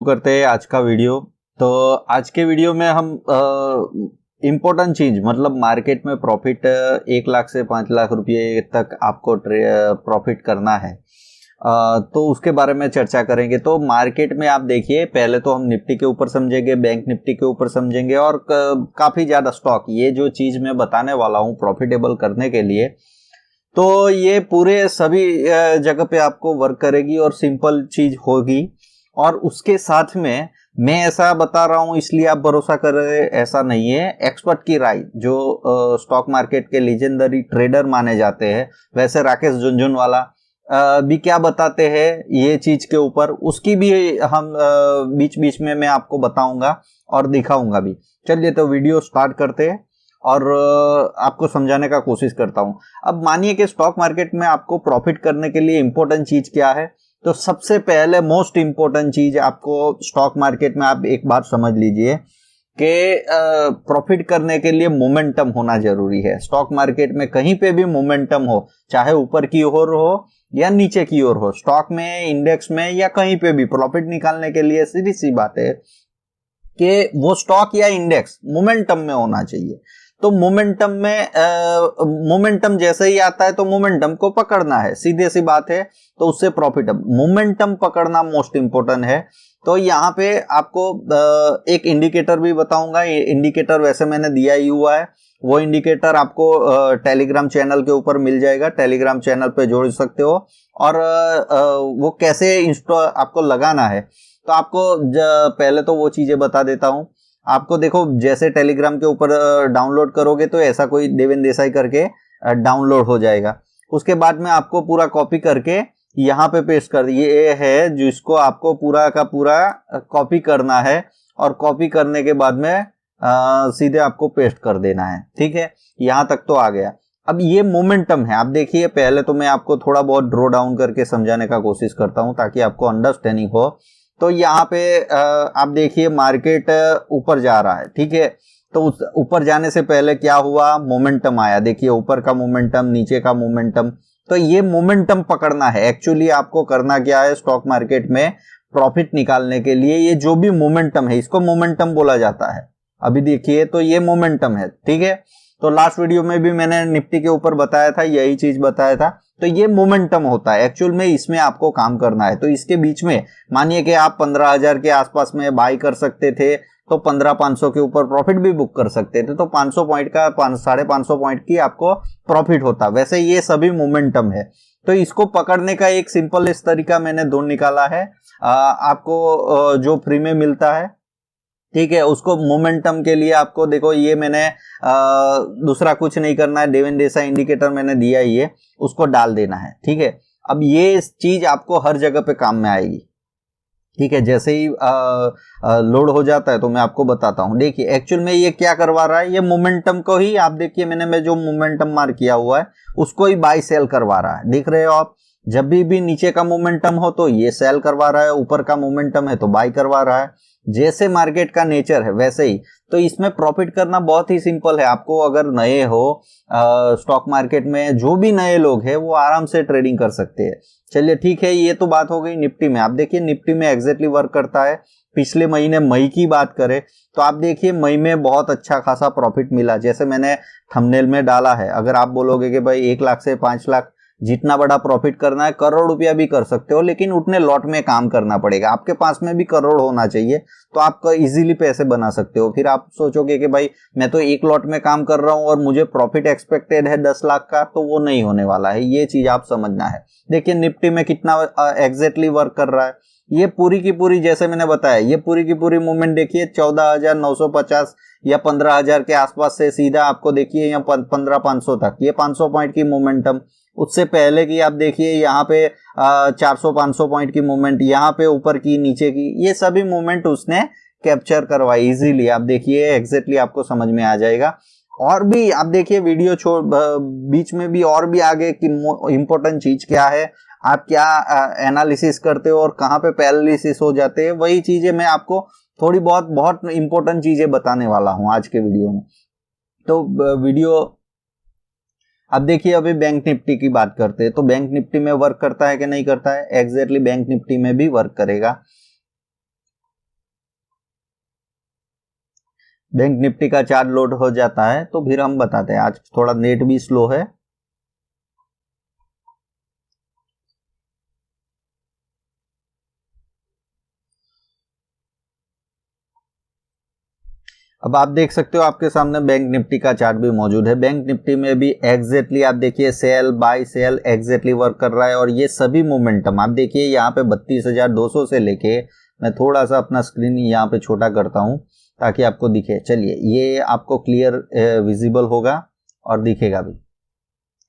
करते हैं आज का वीडियो। तो आज के वीडियो में हम इम्पोर्टेंट चीज मतलब मार्केट में प्रॉफिट 1 लाख से 5 लाख रुपये तक आपको प्रॉफिट करना है, तो उसके बारे में चर्चा करेंगे। तो मार्केट में आप देखिए, पहले तो हम निफ्टी के ऊपर समझेंगे, बैंक निफ्टी के ऊपर समझेंगे और काफी ज्यादा स्टॉक। ये जो चीज मैं बताने वाला हूँ प्रॉफिटेबल करने के लिए, तो ये पूरे सभी जगह पे आपको वर्क करेगी और सिंपल चीज होगी। और उसके साथ में मैं ऐसा बता रहा हूं इसलिए आप भरोसा कर रहे, ऐसा नहीं है। एक्सपर्ट की राय, जो स्टॉक मार्केट के लीजेंडरी ट्रेडर माने जाते हैं, वैसे राकेश झुनझुनवाला भी क्या बताते हैं ये चीज के ऊपर, उसकी भी हम बीच बीच में मैं आपको बताऊंगा और दिखाऊंगा भी। चलिए तो वीडियो स्टार्ट करते हैं और आपको समझाने का कोशिश करता हूं। अब मानिए कि स्टॉक मार्केट में आपको प्रॉफिट करने के लिए इंपॉर्टेंट चीज क्या है। तो सबसे पहले मोस्ट इंपॉर्टेंट चीज आपको स्टॉक मार्केट में आप एक बात समझ लीजिए कि प्रॉफिट करने के लिए मोमेंटम होना जरूरी है। स्टॉक मार्केट में कहीं पे भी मोमेंटम हो, चाहे ऊपर की ओर हो या नीचे की ओर हो, स्टॉक में, इंडेक्स में या कहीं पे भी प्रॉफिट निकालने के लिए सीधी सी बात है कि वो स्टॉक या इंडेक्स मोमेंटम में होना चाहिए। तो मोमेंटम में मोमेंटम जैसे ही आता है तो मोमेंटम को पकड़ना है, सीधे सी बात है। तो उससे प्रॉफिट, मोमेंटम पकड़ना मोस्ट इंपोर्टेंट है। तो यहाँ पे आपको एक इंडिकेटर भी बताऊंगा। ये इंडिकेटर वैसे मैंने दिया ही हुआ है, वो इंडिकेटर आपको टेलीग्राम चैनल के ऊपर मिल जाएगा, टेलीग्राम चैनल पे जोड़ सकते हो। और वो कैसे इंस्टॉल आपको लगाना है, तो आपको पहले तो वो चीजें बता देता हूं आपको। देखो, जैसे टेलीग्राम के ऊपर डाउनलोड करोगे तो ऐसा कोई देवेंद्र देसाई करके डाउनलोड हो जाएगा। उसके बाद में आपको पूरा कॉपी करके यहाँ पे पेस्ट कर, ये है जिसको आपको पूरा का पूरा कॉपी करना है और कॉपी करने के बाद में सीधे आपको पेस्ट कर देना है। ठीक है, यहाँ तक तो आ गया। अब ये मोमेंटम है। आप देखिए, पहले तो मैं आपको थोड़ा बहुत ड्रॉ डाउन करके समझाने का कोशिश करता हूँ ताकि आपको अंडरस्टैंडिंग हो। तो यहाँ पे आप देखिए मार्केट ऊपर जा रहा है, ठीक है। तो उस ऊपर जाने से पहले क्या हुआ, मोमेंटम आया। देखिए ऊपर का मोमेंटम, नीचे का मोमेंटम। तो ये मोमेंटम पकड़ना है। एक्चुअली आपको करना क्या है स्टॉक मार्केट में प्रॉफिट निकालने के लिए, ये जो भी मोमेंटम है इसको मोमेंटम बोला जाता है। अभी देखिए, तो ये मोमेंटम है, ठीक है। तो लास्ट वीडियो में भी मैंने निफ्टी के ऊपर बताया था, यही चीज बताया था। तो ये मोमेंटम होता है एक्चुअल में, इसमें आपको काम करना है। तो इसके बीच में मानिए कि आप 15,000 के आसपास में बाई कर सकते थे, तो 15,500 के ऊपर प्रॉफिट भी बुक कर सकते थे। तो 500 पॉइंट का 550 पॉइंट की आपको प्रॉफिट होता। वैसे ये सभी मोमेंटम है। तो इसको पकड़ने का एक सिंपल इस तरीका मैंने ढूंढ निकाला है। आपको जो फ्री में मिलता है, ठीक है, उसको मोमेंटम के लिए आपको देखो, ये मैंने दूसरा कुछ नहीं करना है, देवेंद्र देसाई इंडिकेटर मैंने दिया ही है, उसको डाल देना है। ठीक है, अब ये चीज आपको हर जगह पे काम में आएगी। ठीक है, जैसे ही लोड हो जाता है तो मैं आपको बताता हूं। देखिए एक्चुअल में ये क्या करवा रहा है, ये मोमेंटम को ही आप देखिए, मैं जो मोमेंटम मार्क किया हुआ है उसको ही बाय सेल करवा रहा है। देख रहे हो आप, जब भी नीचे का मोमेंटम हो तो ये सेल करवा रहा है, ऊपर का मोमेंटम है तो बाय करवा रहा है। जैसे मार्केट का नेचर है वैसे ही। तो इसमें प्रॉफिट करना बहुत ही सिंपल है। आपको अगर नए हो स्टॉक मार्केट में, जो भी नए लोग हैं वो आराम से ट्रेडिंग कर सकते हैं। चलिए ठीक है, ये तो बात हो गई निफ्टी में। आप देखिए निफ्टी में एग्जैक्टली वर्क करता है। पिछले महीने मई की बात करें तो आप देखिए मई में बहुत अच्छा खासा प्रॉफिट मिला, जैसे मैंने थंबनेल में डाला है। अगर आप बोलोगे कि भाई 1 लाख से 5 लाख जितना बड़ा प्रॉफिट करना है, करोड़ रुपया भी कर सकते हो, लेकिन उतने लॉट में काम करना पड़ेगा। आपके पास में भी करोड़ होना चाहिए तो आप इजीली पैसे बना सकते हो। फिर आप सोचोगे कि भाई मैं तो एक लॉट में काम कर रहा हूं और मुझे प्रॉफिट एक्सपेक्टेड है 10 लाख का, तो वो नहीं होने वाला है। ये चीज आप समझना है। देखिए निफ्टी में कितना एग्जैक्टली वर्क कर रहा है। ये पूरी की पूरी, जैसे मैंने बताया, ये पूरी की पूरी मूवमेंट देखिए 14,950 या 15,000 के आसपास से सीधा आपको देखिए यहाँ 15,500 तक, ये 500 पॉइंट की मोमेंटम। उससे पहले की आप देखिए यहाँ पे 400-500 पॉइंट की मूवमेंट, यहाँ पे ऊपर की, नीचे की, ये सभी मूवमेंट उसने कैप्चर करवाई इजीली। आप देखिए एग्जैक्टली आपको समझ में आ जाएगा। और भी आप देखिए वीडियो छोड़ बीच में भी और भी आगे की इंपॉर्टेंट चीज क्या है, आप क्या एनालिसिस करते हो और कहाँ पे पैरालिसिस हो जाते हैं, वही चीजें मैं आपको थोड़ी बहुत इंपॉर्टेंट चीजें बताने वाला हूं आज के वीडियो में। तो वीडियो अब देखिए, अभी बैंक निफ्टी की बात करते हैं। तो बैंक निफ्टी में वर्क करता है कि नहीं करता है, एग्जैक्टली बैंक निफ्टी में भी वर्क करेगा। बैंक निफ्टी का चार्ट लोड हो जाता है तो फिर हम बताते हैं। आज थोड़ा नेट भी स्लो है। अब आप देख सकते हो आपके सामने बैंक निफ्टी का चार्ट भी मौजूद है। बैंक निफ्टी में भी एग्जैक्टली आप देखिए cell by cell exactly work कर रहा है और ये सभी मोमेंटम आप देखिए यहाँ पे 32,200 से लेके, मैं थोड़ा सा अपना स्क्रीन यहाँ पे छोटा करता हूँ ताकि आपको दिखे। चलिए ये आपको क्लियर विजिबल होगा और दिखेगा भी।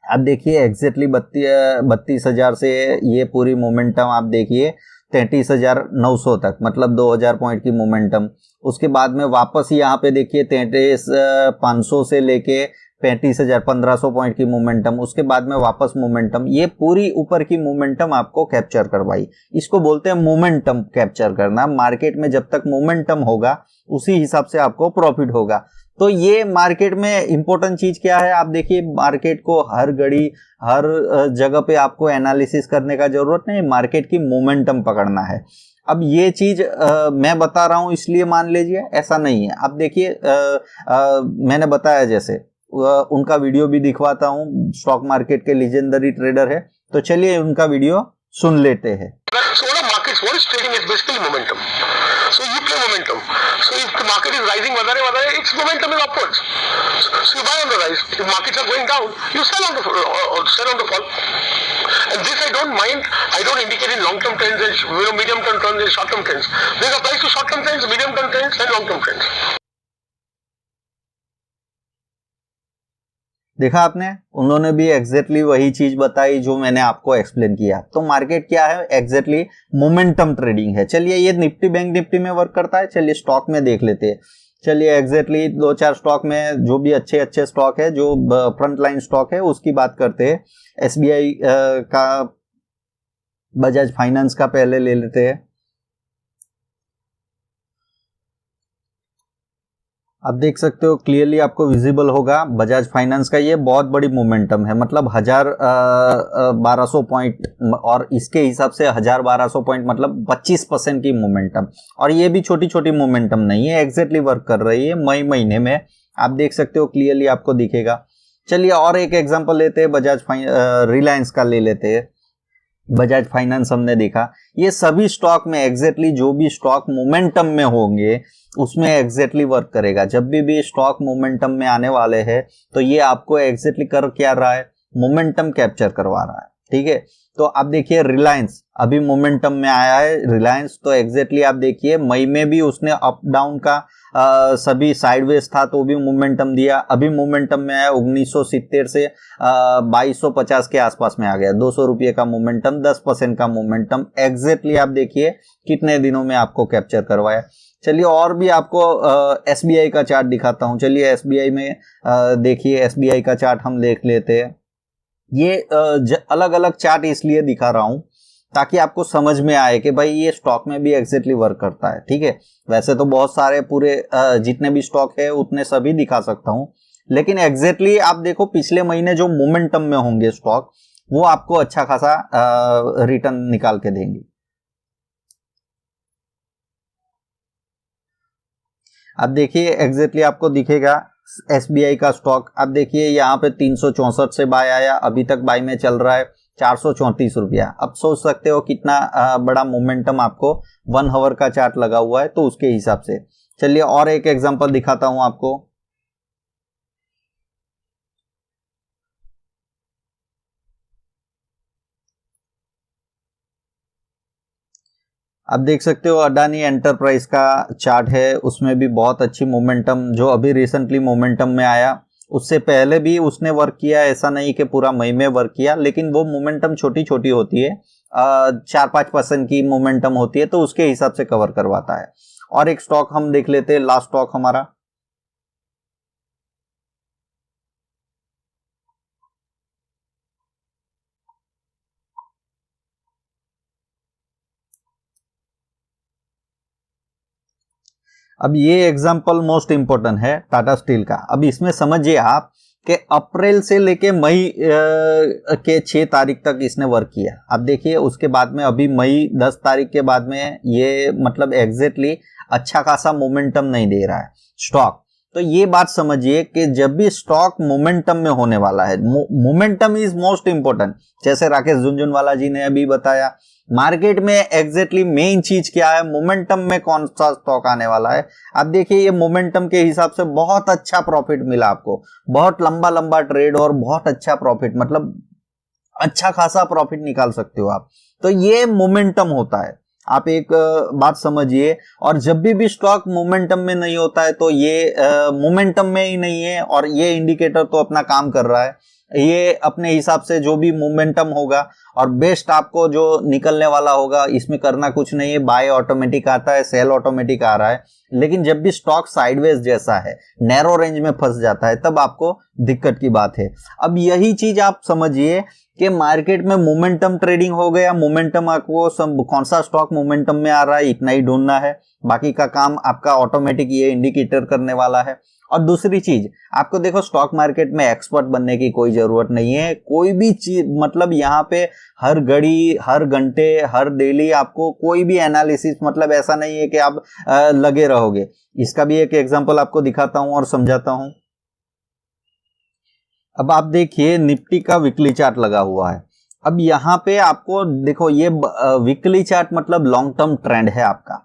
आप देखिए एग्जैक्टली 32,000 से ये पूरी मोमेंटम आप देखिए 33,900 तक, मतलब 2,000 पॉइंट की मोमेंटम। उसके बाद में वापस यहाँ पे देखिए 33,500 से लेके 35,000 1500 पॉइंट की मोमेंटम। उसके बाद में वापस मोमेंटम, ये पूरी ऊपर की मोमेंटम आपको कैप्चर करवाई। इसको बोलते हैं मोमेंटम कैप्चर करना। मार्केट में जब तक मोमेंटम होगा उसी हिसाब से आपको प्रॉफिट होगा। तो ये मार्केट में इंपॉर्टेंट चीज क्या है, आप देखिए मार्केट को हर घड़ी हर जगह पे आपको एनालिसिस करने का जरूरत नहीं, मार्केट की मोमेंटम पकड़ना है। अब ये चीज मैं बता रहा हूं इसलिए मान लीजिए, ऐसा नहीं है। अब देखिए मैंने बताया जैसे उनका वीडियो भी दिखवाता हूं, स्टॉक मार्केट के लीजेंडरी ट्रेडर है, तो चलिए उनका वीडियो सुन लेते हैं। So you play momentum. So if the market is rising, its momentum is upwards. So you buy on the rise. If markets are going down, you sell on the fall. And this I don't mind. I don't indicate in long-term trends and medium-term trends and short-term trends. This applies to short-term trends, medium-term trends, and long-term trends. देखा आपने, उन्होंने भी exactly वही चीज बताई जो मैंने आपको एक्सप्लेन किया। तो मार्केट क्या है, एग्जैक्टली मोमेंटम ट्रेडिंग है। चलिए ये निफ्टी बैंक निफ्टी में वर्क करता है, चलिए स्टॉक में देख लेते हैं। चलिए एग्जैक्टली 2-4 स्टॉक में जो भी अच्छे अच्छे स्टॉक है, जो फ्रंट लाइन स्टॉक है उसकी बात करते हैं। SBI का, बजाज फाइनेंस का पहले ले लेते हैं। आप देख सकते हो क्लियरली आपको विजिबल होगा बजाज फाइनेंस का ये बहुत बड़ी मोमेंटम है, मतलब 1,1200 पॉइंट, और इसके हिसाब से 1,1200 पॉइंट मतलब 25% की मोमेंटम। और ये भी छोटी छोटी मोमेंटम नहीं है, एग्जैक्टली वर्क कर रही है मई महीने में। आप देख सकते हो क्लियरली आपको दिखेगा। चलिए और एक एग्जांपल लेते हैं, रिलायंस का ले लेते हैं। बजाज फाइनेंस हमने देखा, ये सभी स्टॉक में एग्जैक्टली जो भी स्टॉक मोमेंटम में होंगे उसमें एग्जैक्टली वर्क करेगा। जब भी स्टॉक मोमेंटम में आने वाले हैं तो ये आपको एग्जैक्टली कर क्या रहा है, मोमेंटम कैप्चर करवा रहा है। ठीक है, तो आप देखिए रिलायंस अभी मोमेंटम में आया है। रिलायंस तो एग्जैक्टली आप देखिए मई में भी उसने अप डाउन का सभी साइडवेज था तो भी मोमेंटम दिया। अभी मोमेंटम में आया 1970 से 2250 के आसपास में आ गया। 200 रुपये का मोमेंटम, 10% का मोमेंटम एग्जैक्टली आप देखिए कितने दिनों में आपको कैप्चर करवाया। चलिए और भी आपको SBI का चार्ट दिखाता हूं। चलिए SBI में देखिए, SBI का चार्ट हम देख लेते हैं। ये अलग अलग चार्ट इसलिए दिखा रहा हूं ताकि आपको समझ में आए कि भाई ये स्टॉक में भी एग्जैक्टली वर्क करता है। ठीक है, वैसे तो बहुत सारे पूरे जितने भी स्टॉक है उतने सभी दिखा सकता हूं, लेकिन एग्जैक्टली आप देखो पिछले महीने जो मोमेंटम में होंगे स्टॉक, वो आपको अच्छा खासा रिटर्न निकाल के देंगे। अब देखिए एग्जैक्टली आपको दिखेगा SBI का स्टॉक। अब देखिए यहाँ पे 364 से बाय आया, अभी तक बाय में चल रहा है 434 रुपया। अब सोच सकते हो कितना बड़ा मोमेंटम आपको 1 आवर का चार्ट लगा हुआ है, तो उसके हिसाब से। चलिए और एक एग्जांपल दिखाता हूं आपको। अब देख सकते हो अडानी एंटरप्राइज का चार्ट है, उसमें भी बहुत अच्छी मोमेंटम, जो अभी रिसेंटली मोमेंटम में आया। उससे पहले भी उसने वर्क किया, ऐसा नहीं कि पूरा मई में वर्क किया, लेकिन वो मोमेंटम छोटी छोटी होती है, 4-5% की मोमेंटम होती है, तो उसके हिसाब से कवर करवाता है। और एक स्टॉक हम देख लेते हैं, लास्ट स्टॉक हमारा। अब ये एग्जांपल मोस्ट इंपॉर्टेंट है टाटा स्टील का। अब इसमें समझिए आप कि अप्रैल से लेके मई के 6 तारीख तक इसने वर्क किया। अब देखिए उसके बाद में अभी मई 10 तारीख के बाद में ये मतलब एग्जैक्टली अच्छा खासा मोमेंटम नहीं दे रहा है स्टॉक। तो ये बात समझिए कि जब भी स्टॉक मोमेंटम में होने वाला है, मोमेंटम इज मोस्ट इंपॉर्टेंट। जैसे राकेश झुनझुनवाला जी ने अभी बताया, मार्केट में एग्जैक्टली मेन चीज क्या है, मोमेंटम में कौन सा स्टॉक आने वाला है। आप देखिए ये मोमेंटम के हिसाब से बहुत अच्छा प्रॉफिट मिला आपको, बहुत लंबा लंबा ट्रेड और बहुत अच्छा प्रॉफिट, मतलब अच्छा खासा प्रॉफिट निकाल सकते हो आप। तो ये मोमेंटम होता है, आप एक बात समझिए। और जब भी स्टॉक मोमेंटम में नहीं होता है तो ये मोमेंटम में ही नहीं है, और ये इंडिकेटर तो अपना काम कर रहा है। ये अपने हिसाब से जो भी मोमेंटम होगा और बेस्ट आपको जो निकलने वाला होगा, इसमें करना कुछ नहीं है। बाय ऑटोमेटिक आता है, सेल ऑटोमेटिक आ रहा है। लेकिन जब भी स्टॉक साइडवेज जैसा है, नैरो रेंज में फंस जाता है, तब आपको दिक्कत की बात है। अब यही चीज आप समझिए कि मार्केट में मोमेंटम ट्रेडिंग हो गया। मोमेंटम आपको कौन सा स्टॉक मोमेंटम में आ रहा है इतना ही ढूंढना है, बाकी का काम आपका ऑटोमेटिक ये इंडिकेटर करने वाला है। और दूसरी चीज, आपको देखो स्टॉक मार्केट में एक्सपर्ट बनने की कोई जरूरत नहीं है। कोई भी चीज, मतलब यहाँ पे हर घड़ी, हर घंटे, हर डेली आपको कोई भी एनालिसिस, मतलब ऐसा नहीं है कि आप लगे रहोगे। इसका भी एक एग्जांपल आपको दिखाता हूं और समझाता हूं। अब आप देखिए निफ्टी का वीकली चार्ट लगा हुआ है। अब यहाँ पे आपको देखो, ये वीकली चार्ट मतलब लॉन्ग टर्म ट्रेंड है आपका,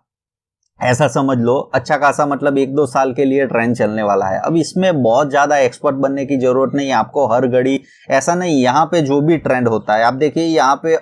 ऐसा समझ लो। अच्छा खासा मतलब 1-2 साल के लिए ट्रेंड चलने वाला है। अब इसमें बहुत ज्यादा एक्सपर्ट बनने की जरूरत नहीं है आपको, हर घड़ी ऐसा नहीं। यहाँ पे जो भी ट्रेंड होता है, आप देखिए यहाँ पे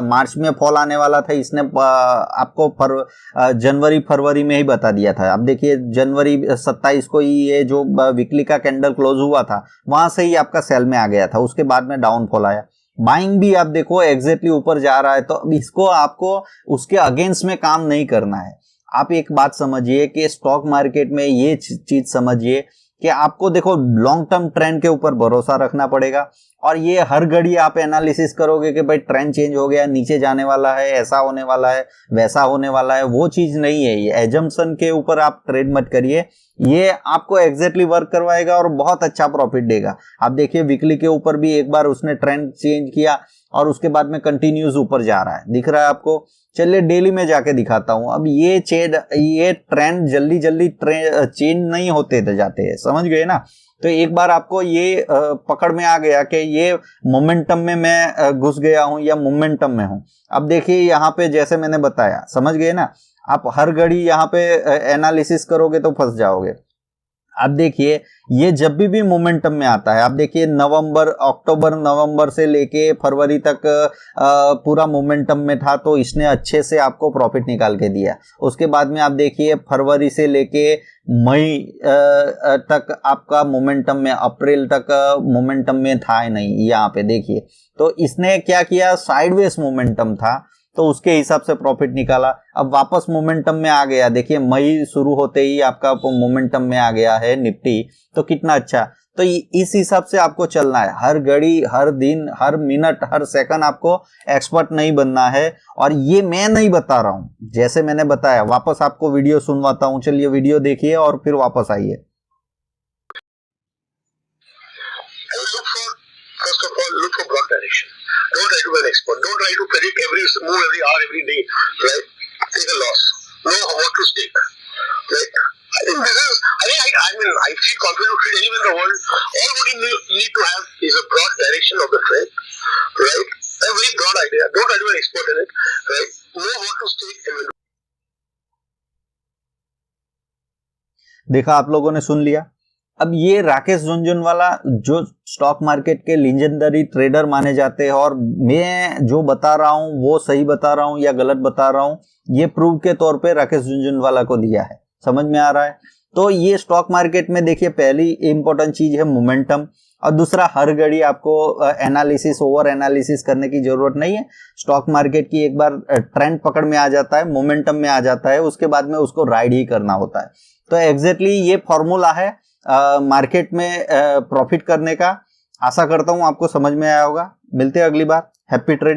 मार्च में फॉल आने वाला था, इसने आपको जनवरी फरवरी में ही बता दिया था। आप देखिए जनवरी 27 को ही ये जो वीकली का कैंडल क्लोज हुआ था, वहां से ही आपका सेल में आ गया था। उसके बाद में डाउनफॉल आया। बाइंग भी आप देखो एग्जैक्टली ऊपर जा रहा है, तो अब इसको आपको उसके अगेंस्ट में काम नहीं करना है। आप एक बात समझिए कि स्टॉक मार्केट में ये चीज समझिए कि आपको देखो लॉन्ग टर्म ट्रेंड के ऊपर भरोसा रखना पड़ेगा। और ये हर घड़ी आप एनालिसिस करोगे कि भाई ट्रेंड चेंज हो गया, नीचे जाने वाला है, ऐसा होने वाला है, वैसा होने वाला है, वो चीज नहीं है। ये एजम्पशन के ऊपर आप ट्रेड मत करिए, ये आपको एग्जैक्टली वर्क करवाएगा और बहुत अच्छा प्रॉफिट देगा। आप देखिए वीकली के ऊपर भी एक बार उसने ट्रेंड चेंज किया और उसके बाद में कंटिन्यूस ऊपर जा रहा है, दिख रहा है आपको। चलिए डेली में जाके दिखाता हूं। अब ये ट्रेंड जल्दी जल्दी चेंज नहीं होते जाते हैं, समझ गए ना। तो एक बार आपको ये पकड़ में आ गया कि ये मोमेंटम में मैं घुस गया हूं या मोमेंटम में हूं। अब देखिए यहाँ पे जैसे मैंने बताया, समझ गए ना। आप हर घड़ी यहाँ पे एनालिसिस करोगे तो फंस जाओगे। आप देखिए ये जब भी मोमेंटम में आता है, आप देखिए अक्टूबर नवंबर से लेके फरवरी तक पूरा मोमेंटम में था, तो इसने अच्छे से आपको प्रॉफिट निकाल के दिया। उसके बाद में आप देखिए फरवरी से लेके मई तक आपका मोमेंटम में, अप्रैल तक मोमेंटम में था ही नहीं। यहाँ पे देखिए, तो इसने क्या किया, साइडवेज मोमेंटम था, तो उसके हिसाब से प्रॉफिट निकाला। अब वापस मोमेंटम में आ गया, देखिए मई शुरू होते ही आपका मोमेंटम में आ गया है निफ्टी, तो कितना अच्छा। तो इस हिसाब से आपको चलना है, हर घड़ी, हर दिन, हर मिनट, हर सेकंड आपको एक्सपर्ट नहीं बनना है। और ये मैं नहीं बता रहा हूं, जैसे मैंने बताया। वापस आपको वीडियो सुनवाता हूं, चलिए वीडियो देखिए और फिर वापस आइए। Look for broad direction. Don't try to be an expert. Don't try to predict every move, every hour, every day. Right? Take a loss. Know what to stake. Right? I think this is. I feel confident to trade anywhere in the world. All what you need to have is a broad direction of the trade. Right? A very broad idea. Don't try to be an expert in it. Right? Know what to stake and when. देखा, आप लोगों ने सुन लिया। अब ये राकेश झुनझुनवाला जो stock market के legendary trader माने जाते हैं, और मैं जो बता रहा हूं वो सही बता रहा हूं या गलत बता रहा हूं, ये प्रूव के तौर पे राकेश झुनझुनवाला को दिया है। समझ में आ रहा है। तो ये स्टॉक मार्केट में देखिए पहली इंपॉर्टेंट चीज है मोमेंटम, और दूसरा हर घड़ी आपको एनालिसिस, ओवर एनालिसिस करने की जरूरत नहीं है। स्टॉक मार्केट की एक बार ट्रेंड पकड़ में आ जाता है, मोमेंटम में आ जाता है, उसके बाद में उसको राइड ही करना होता है। तो एग्जैक्टली ये फॉर्मूला है मार्केट में प्रॉफिट करने का। आशा करता हूं आपको समझ में आया होगा। मिलते हैं अगली बार। Happy trading.